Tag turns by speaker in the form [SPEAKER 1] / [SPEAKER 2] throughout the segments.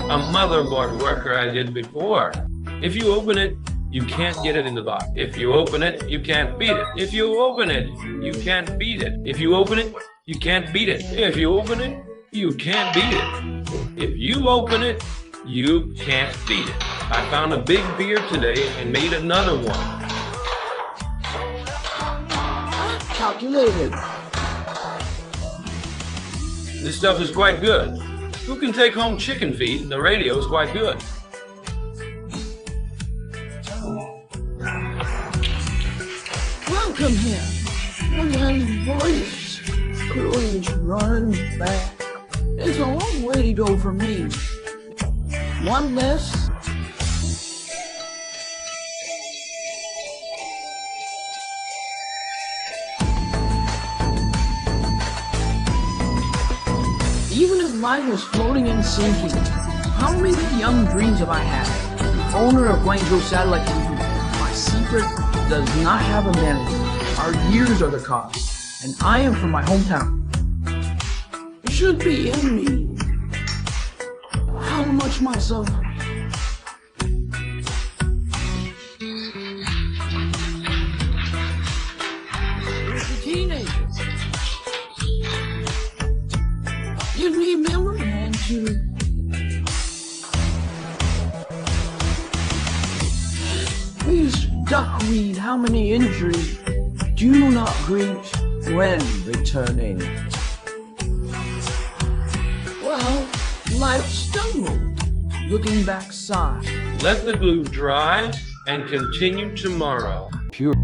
[SPEAKER 1] a motherboard worker I did before. If you open it, you can't get it in the box. If you open it, you can't beat it. If you open it, you can't beat it. If you open it, you can't beat it. If you open it, you can't beat it. If you open it, you can't beat it. I found a big beer today and made another one.
[SPEAKER 2] Calculated.
[SPEAKER 1] This stuff is quite good. Who can take home chicken feet? The radio is quite good.
[SPEAKER 2] Welcome here. And voice always runs back. It's a long way to go for me. One less. Even if life was floating and sinking, how many young dreams have I had? The owner of Guangzhou Satellite TV. My secret does not have a manager. Our years are the cost, and I am from my hometown. It should be in me. How much myself? Here's the teenager. Give me memory and to please duckweed how many injuries do not greet when returning. Well, life stumbled, looking back sigh.
[SPEAKER 1] Let the glue dry and continue tomorrow.
[SPEAKER 2] Pure.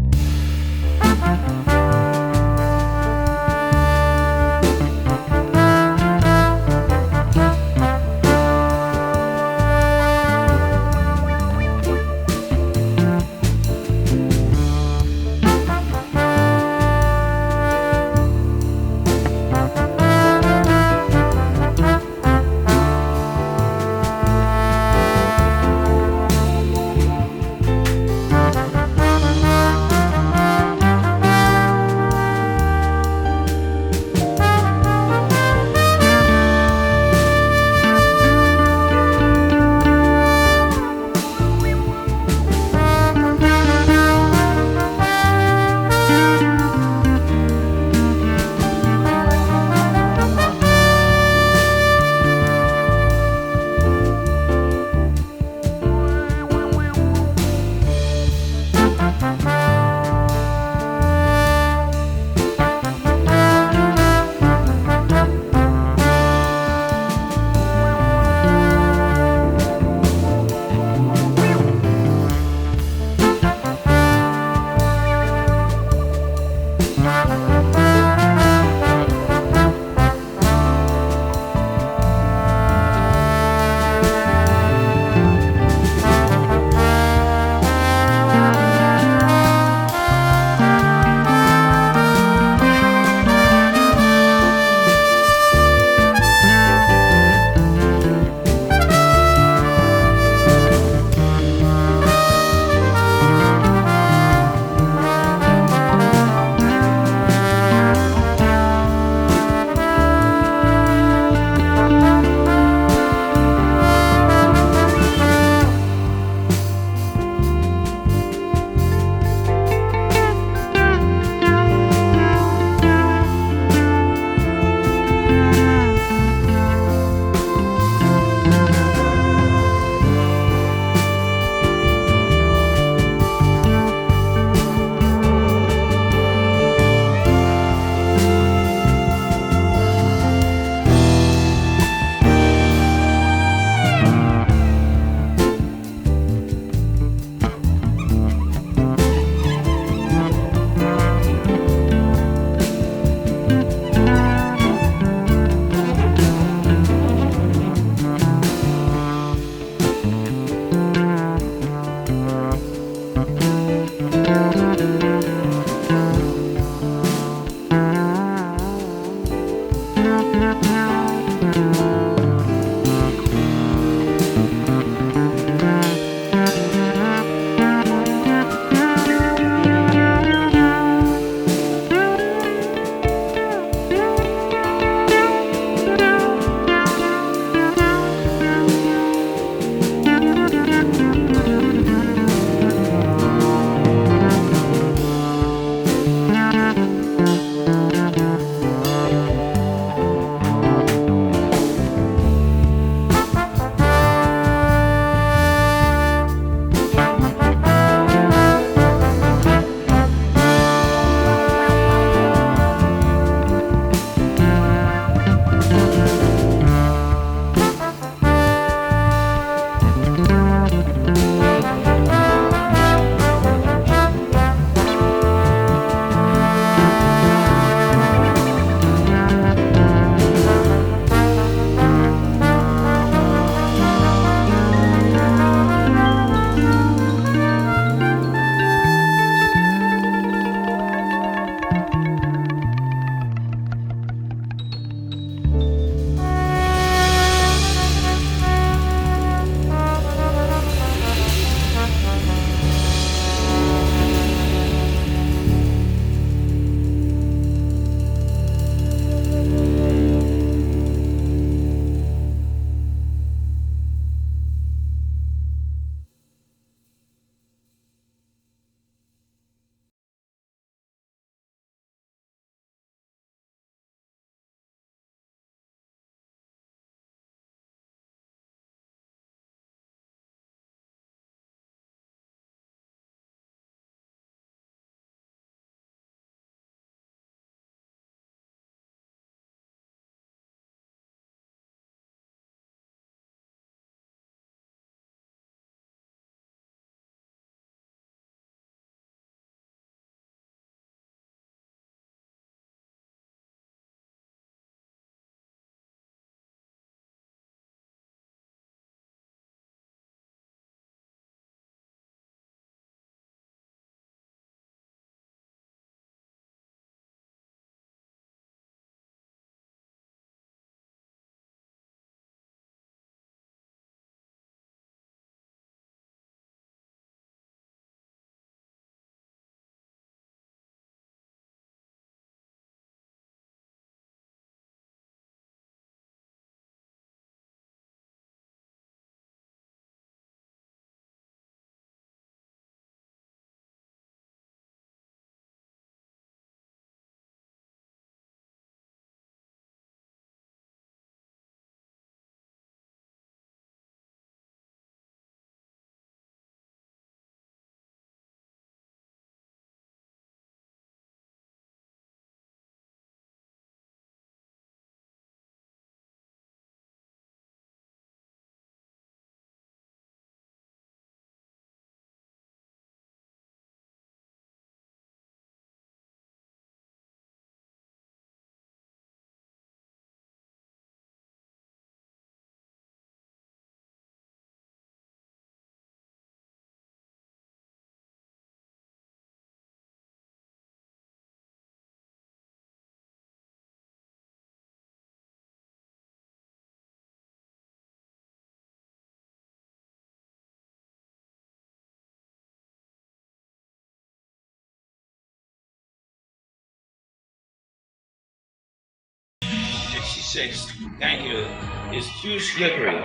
[SPEAKER 1] 6. Thank you. It's too slippery.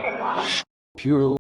[SPEAKER 3] Pure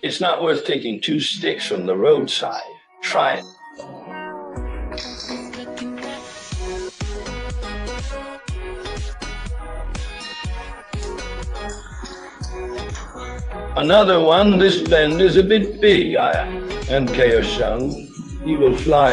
[SPEAKER 1] It's not worth taking 2 sticks from the roadside. Try it. Another one, this bend is a bit big, and Chaos Young. He will fly